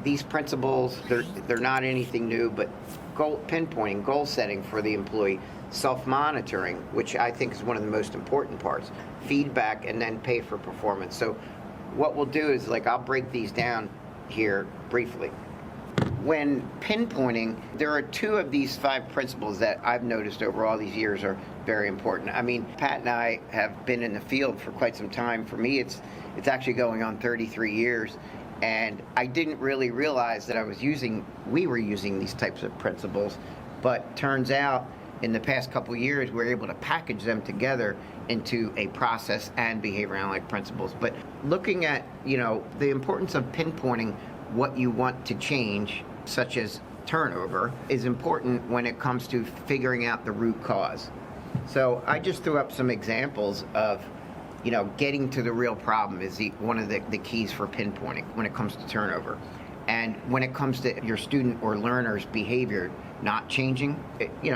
these principles, they're not anything new, but pinpointing, goal setting for the employee, self-monitoring, which I think is one of the most important parts, feedback, and then pay for performance. So what we'll do is, I'll break these down here briefly. When pinpointing, there are two of these 5 principles that I've noticed over all these years are very important. I mean, Pat and I have been in the field for quite some time. For me, it's actually going on 33 years. And I didn't really realize that we were using these types of principles, but turns out in the past couple years, we're able to package them together into a process and behavior analytic principles. But looking at, the importance of pinpointing what you want to change, such as turnover, is important when it comes to figuring out the root cause. So I just threw up some examples of, getting to the real problem is one of the keys for pinpointing when it comes to turnover. And when it comes to your student or learner's behavior not changing,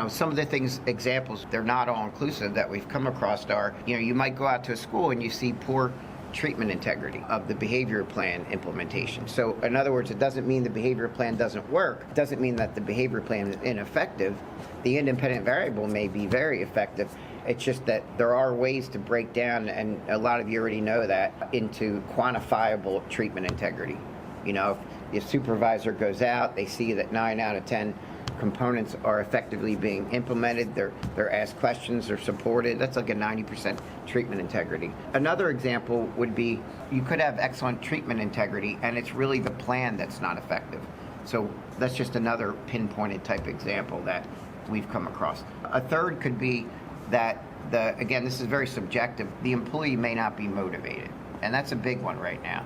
some of the examples, they're not all inclusive that we've come across are, you might go out to a school and you see poor treatment integrity of the behavior plan implementation. So in other words, it doesn't mean the behavior plan doesn't work. It doesn't mean that the behavior plan is ineffective. The independent variable may be very effective. It's just that there are ways to break down, and a lot of you already know that, into quantifiable treatment integrity. If your supervisor goes out, they see that 9 out of 10 components are effectively being implemented, they're asked questions, they're supported, that's like a 90% treatment integrity. Another example would be, you could have excellent treatment integrity and it's really the plan that's not effective. So that's just another pinpointed type example that we've come across. A third could be that, again, this is very subjective, the employee may not be motivated. And that's a big one right now.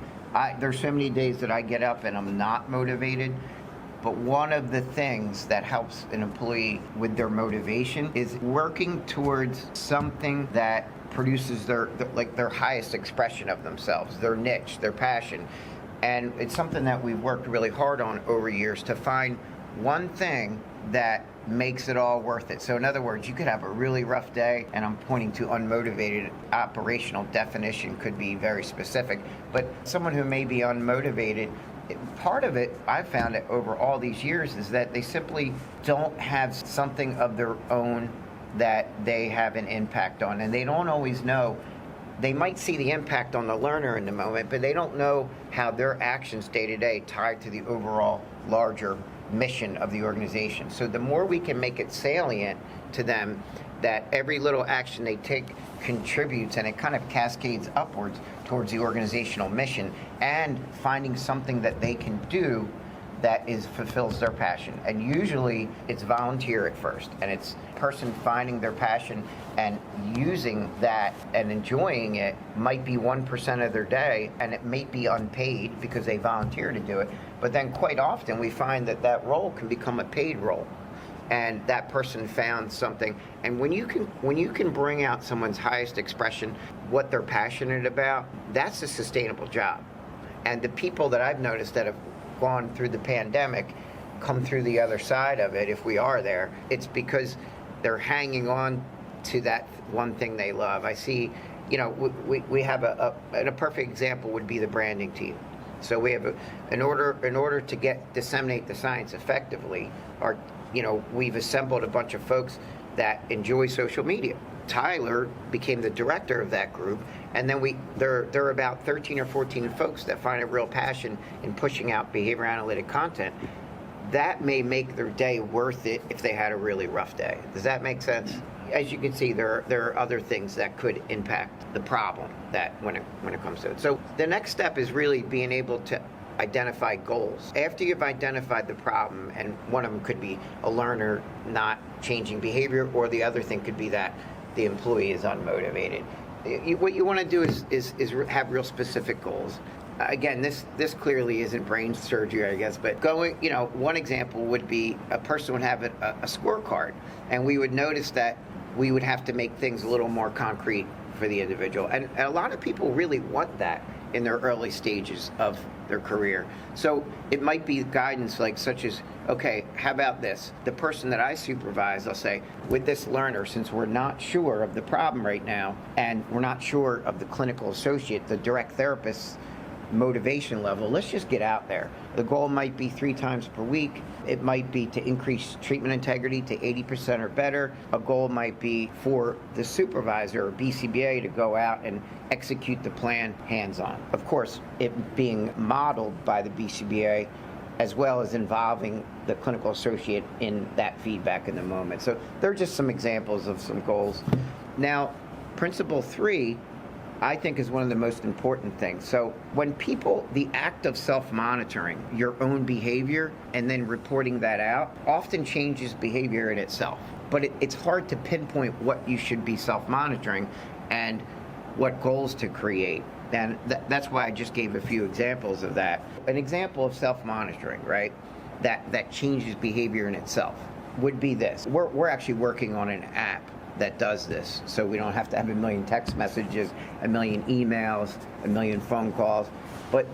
There's so many days that I get up and I'm not motivated. But one of the things that helps an employee with their motivation is working towards something that produces their highest expression of themselves, their niche, their passion. And it's something that we've worked really hard on over years to find one thing that makes it all worth it. So in other words, you could have a really rough day, and I'm pointing to unmotivated. Operational definition could be very specific, but someone who may be unmotivated, part of it, I've found it over all these years, is that they simply don't have something of their own that they have an impact on, and they don't always know. They might see the impact on the learner in the moment, but they don't know how their actions day to day tie to the overall larger mission of the organization. So the more we can make it salient to them that every little action they take contributes, and it kind of cascades upwards towards the organizational mission, and finding something that they can do that fulfills their passion. And usually it's volunteer at first, and it's person finding their passion and using that and enjoying it. Might be 1% of their day, and it may be unpaid because they volunteer to do it. But then quite often we find that role can become a paid role, and that person found something. And when you can bring out someone's highest expression, what they're passionate about, that's a sustainable job. And the people that I've noticed that have gone through the pandemic come through the other side of it, if we are there, it's because they're hanging on to that one thing they love. I see, we have a perfect example would be the branding team. So we have in order to disseminate the science effectively, we've assembled a bunch of folks that enjoy social media. Tyler became the director of that group, and then there are about 13 or 14 folks that find a real passion in pushing out behavior analytic content. That may make their day worth it if they had a really rough day. Does that make sense? As you can see, there are other things that could impact the problem that when it comes to it. So the next step is really being able to identify goals. After you've identified the problem, and one of them could be a learner not changing behavior, or the other thing could be that the employee is unmotivated. What you want to do is have real specific goals. Again, this clearly isn't brain surgery, I guess, but one example would be a person would have a scorecard, and we would notice that we would have to make things a little more concrete for the individual. And a lot of people really want that in their early stages of their career. So it might be guidance such as, okay, how about this? The person that I supervise, I'll say, with this learner, since we're not sure of the problem right now, and we're not sure of the clinical associate, the direct therapist's motivation level, let's just get out there. The goal might be 3 times per week. It might be to increase treatment integrity to 80% or better. A goal might be for the supervisor or BCBA to go out and execute the plan hands-on. Of course, it being modeled by the BCBA as well as involving the clinical associate in that feedback in the moment. So there are just some examples of some goals. Now, principle 3, I think, is one of the most important things. So when people, the act of self-monitoring your own behavior and then reporting that out often changes behavior in itself. But it's hard to pinpoint what you should be self-monitoring and what goals to create. And that's why I just gave a few examples of that. An example of self-monitoring, right, that changes behavior in itself would be this. We're actually working on an app that does this, so we don't have to have a million text messages, a million emails, a million phone calls. But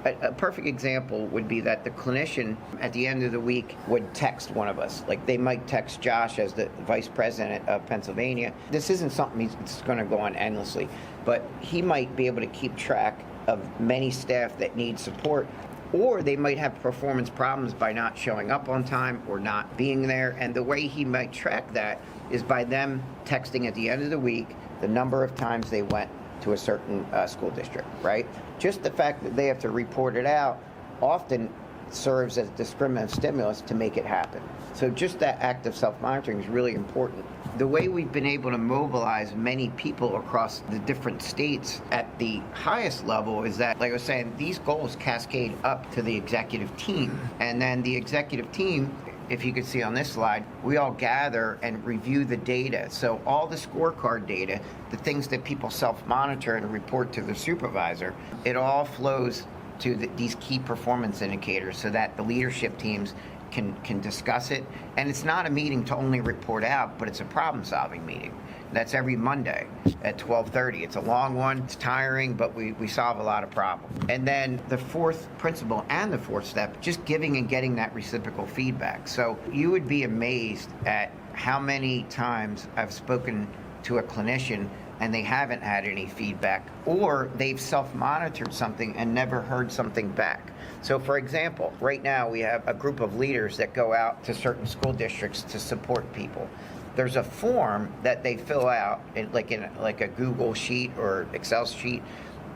a perfect example would be that the clinician at the end of the week would text one of us. Like they might text Josh as the vice president of Pennsylvania. This isn't something that's going to go on endlessly, but he might be able to keep track of many staff that need support. Or they might have performance problems by not showing up on time or not being there. And the way he might track that is by them texting at the end of the week the number of times they went to a certain school district, right? Just the fact that they have to report it out often serves as discriminative stimulus to make it happen. So just that act of self-monitoring is really important. The way we've been able to mobilize many people across the different states at the highest level is that, like I was saying, these goals cascade up to the executive team. And then the executive team, if you could see on this slide, we all gather and review the data. So all the scorecard data, the things that people self-monitor and report to the supervisor, it all flows to these key performance indicators so that the leadership teams can discuss it. And it's not a meeting to only report out, but it's a problem-solving meeting. That's every Monday at 12:30. It's a long one, it's tiring, but we solve a lot of problems. And then the fourth principle and the fourth step, just giving and getting that reciprocal feedback. So you would be amazed at how many times I've spoken to a clinician and they haven't had any feedback, or they've self-monitored something and never heard something back. So for example, right now we have a group of leaders that go out to certain school districts to support people. There's a form that they fill out in like a Google sheet or Excel sheet,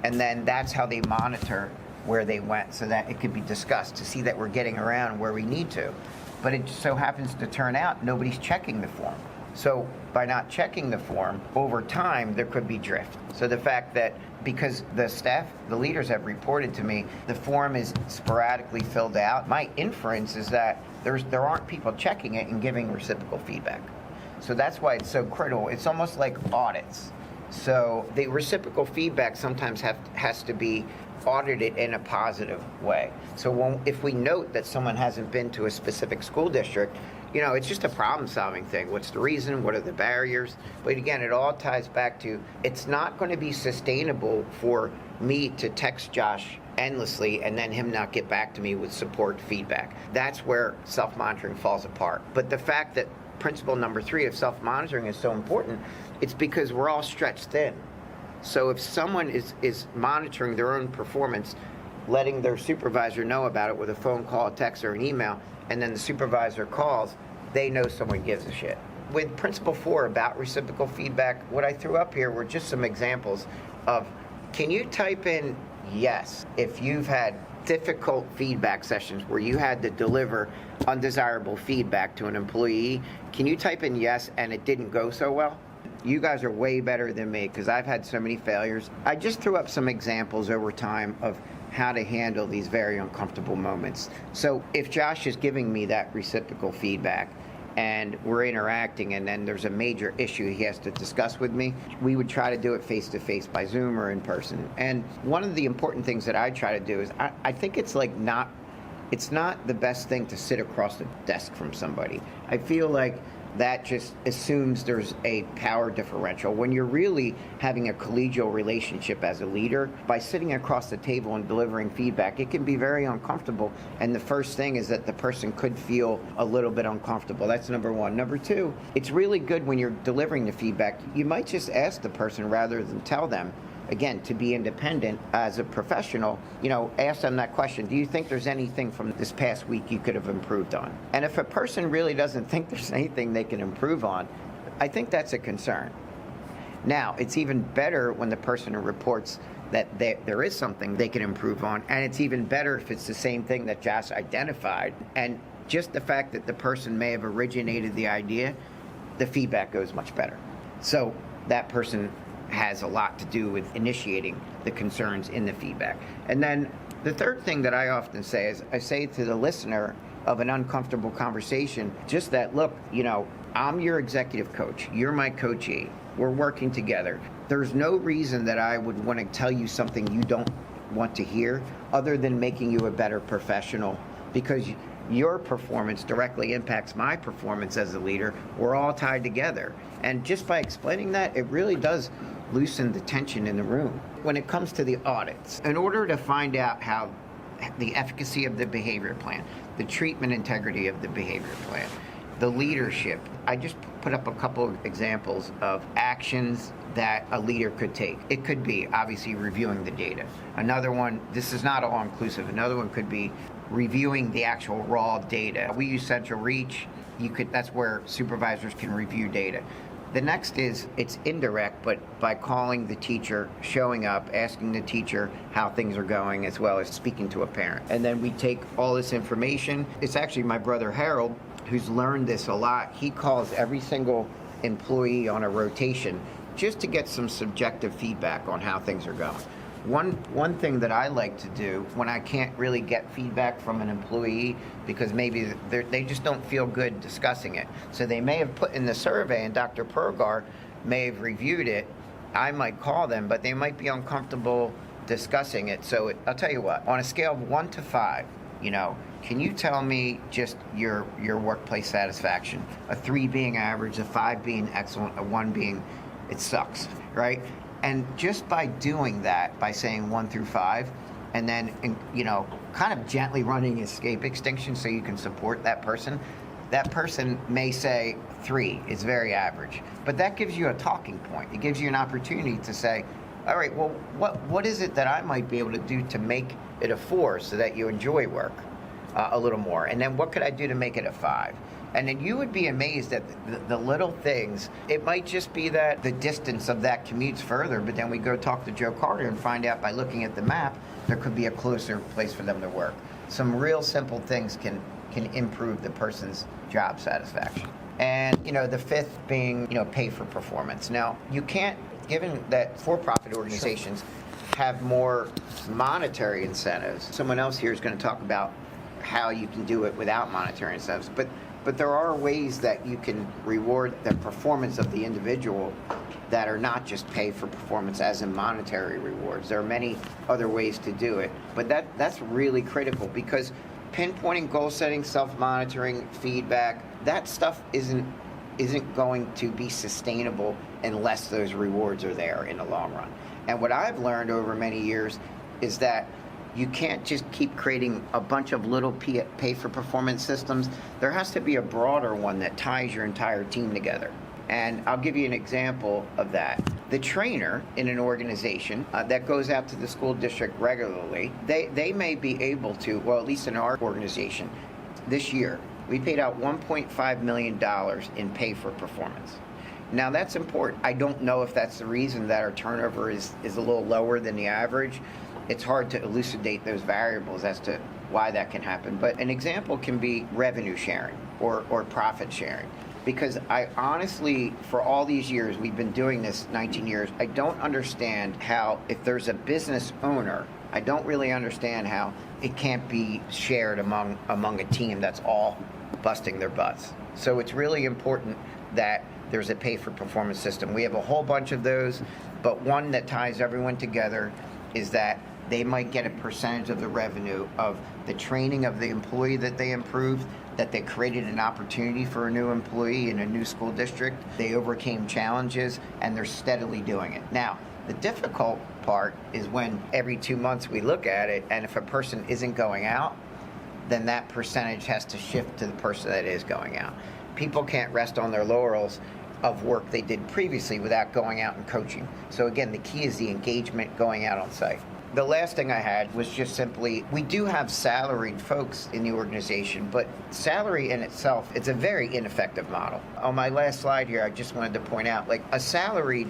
and then that's how they monitor where they went so that it could be discussed to see that we're getting around where we need to. But it just so happens to turn out nobody's checking the form. So by not checking the form, over time, there could be drift. So the fact that because the staff, the leaders have reported to me, the form is sporadically filled out, my inference is that there aren't people checking it and giving reciprocal feedback. So that's why it's so critical. It's almost like audits. So the reciprocal feedback sometimes has to be audited in a positive way. So if we note that someone hasn't been to a specific school district, it's just a problem-solving thing. What's the reason? What are the barriers? But again, it all ties back to it's not going to be sustainable for me to text Josh endlessly and then him not get back to me with support feedback. That's where self-monitoring falls apart. But the fact that principle number 3 of self-monitoring is so important, it's because we're all stretched thin. So if someone is monitoring their own performance, letting their supervisor know about it with a phone call, a text, or an email, and then the supervisor calls, they know someone gives a shit. With principle 4 about reciprocal feedback, what I threw up here were just some examples of, can you type in yes if you've had difficult feedback sessions where you had to deliver undesirable feedback to an employee? Can you type in yes and it didn't go so well? You guys are way better than me because I've had so many failures. I just threw up some examples over time of how to handle these very uncomfortable moments. So if Josh is giving me that reciprocal feedback and we're interacting and then there's a major issue he has to discuss with me, we would try to do it face-to-face by Zoom or in person. And one of the important things that I try to do is I think it's not the best thing to sit across the desk from somebody. I feel like that just assumes there's a power differential. When you're really having a collegial relationship as a leader, by sitting across the table and delivering feedback, it can be very uncomfortable. And the first thing is that the person could feel a little bit uncomfortable. That's number 1. Number 2, it's really good when you're delivering the feedback, you might just ask the person rather than tell them, again, to be independent as a professional, ask them that question. Do you think there's anything from this past week you could have improved on? And if a person really doesn't think there's anything they can improve on, I think that's a concern. Now, it's even better when the person reports that there is something they can improve on, and it's even better if it's the same thing that Josh identified. And just the fact that the person may have originated the idea, the feedback goes much better. So that person has a lot to do with initiating the concerns in the feedback. And then the third thing that I often say is, I say to the listener of an uncomfortable conversation, just that, look, I'm your executive coach, you're my coachee, we're working together. There's no reason that I would want to tell you something you don't want to hear other than making you a better professional, because your performance directly impacts my performance as a leader. We're all tied together. And just by explaining that, it really does loosen the tension in the room. When it comes to the audits, in order to find out how the efficacy of the behavior plan, the treatment integrity of the behavior plan, the leadership, I just put up a couple of examples of actions that a leader could take. It could be obviously reviewing the data. Another one, this is not all inclusive, another one could be reviewing the actual raw data. We use Central Reach. That's where supervisors can review data. The next is, it's indirect, but by calling the teacher, showing up, asking the teacher how things are going, as well as speaking to a parent. And then we take all this information. It's actually my brother Harold who's learned this a lot. He calls every single employee on a rotation just to get some subjective feedback on how things are going. One thing that I like to do when I can't really get feedback from an employee because maybe they just don't feel good discussing it. So they may have put in the survey and Dr. Pergar may have reviewed it. I might call them, but they might be uncomfortable discussing it. So I'll tell you what, on a scale of 1 to 5, can you tell me just your workplace satisfaction? A 3 being average, a 5 being excellent, a 1 being it sucks, right? And just by doing that, by saying 1 through 5, and then, kind of gently running escape extinction so you can support that person may say 3 is very average. But that gives you a talking point. It gives you an opportunity to say, all right, well, what is it that I might be able to do to make it a 4 so that you enjoy work a little more? And then what could I do to make it a 5? And then you would be amazed at the little things. It might just be that the distance of that commute's further, but then we go talk to Joe Carter and find out by looking at the map, there could be a closer place for them to work. Some real simple things can improve the person's job satisfaction. And, the fifth being, pay for performance. Now, you can't, given that for-profit organizations have more monetary incentives, someone else here is going to talk about how you can do it without monetary incentives, but there are ways that you can reward the performance of the individual that are not just pay for performance as in monetary rewards. There are many other ways to do it, but that's really critical because pinpointing, goal setting, self-monitoring, feedback, that stuff isn't going to be sustainable unless those rewards are there in the long run. And what I've learned over many years is that you can't just keep creating a bunch of little pay-for-performance systems. There has to be a broader one that ties your entire team together. And I'll give you an example of that. The trainer in an organization that goes out to the school district regularly, they may be able to, well, at least in our organization, this year, we paid out $1.5 million in pay for performance. Now that's important. I don't know if that's the reason that our turnover is a little lower than the average. It's hard to elucidate those variables as to why that can happen. But an example can be revenue sharing or profit sharing. Because I honestly, for all these years, we've been doing this 19 years, I don't understand how, if there's a business owner, I don't really understand how it can't be shared among a team that's all busting their butts. So it's really important that there's a pay-for-performance system. We have a whole bunch of those, but one that ties everyone together is that they might get a percentage of the revenue of the training of the employee that they improved, that they created an opportunity for a new employee in a new school district. They overcame challenges, and they're steadily doing it. Now, the difficult part is when every 2 months we look at it, and if a person isn't going out, then that percentage has to shift to the person that is going out. People can't rest on their laurels of work they did previously without going out and coaching. So again, the key is the engagement going out on site. The last thing I had was just simply, we do have salaried folks in the organization, but salary in itself, it's a very ineffective model. On my last slide here, I just wanted to point out, like a salaried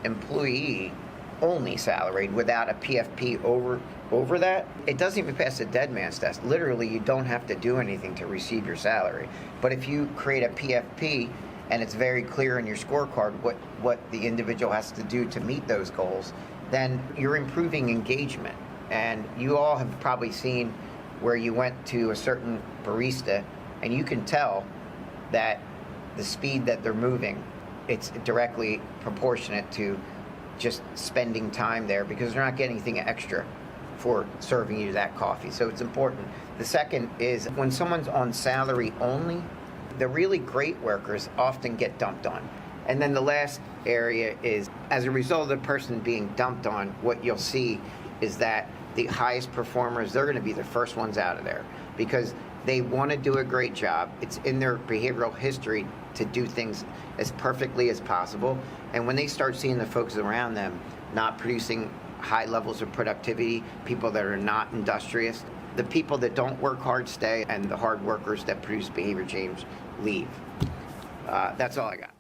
employee, only salaried without a PFP over that, it doesn't even pass the dead man's test. Literally, you don't have to do anything to receive your salary. But if you create a PFP and it's very clear in your scorecard what the individual has to do to meet those goals, then you're improving engagement. And you all have probably seen where you went to a certain barista and you can tell that the speed that they're moving, it's directly proportionate to just spending time there because they're not getting anything extra for serving you that coffee. So it's important. The second is when someone's on salary only, the really great workers often get dumped on. And then the last area is, as a result of the person being dumped on, what you'll see is that the highest performers, they're going to be the first ones out of there because they want to do a great job. It's in their behavioral history to do things as perfectly as possible. And when they start seeing the folks around them not producing high levels of productivity, people that are not industrious, the people that don't work hard stay, and the hard workers that produce behavior change leave. That's all I got.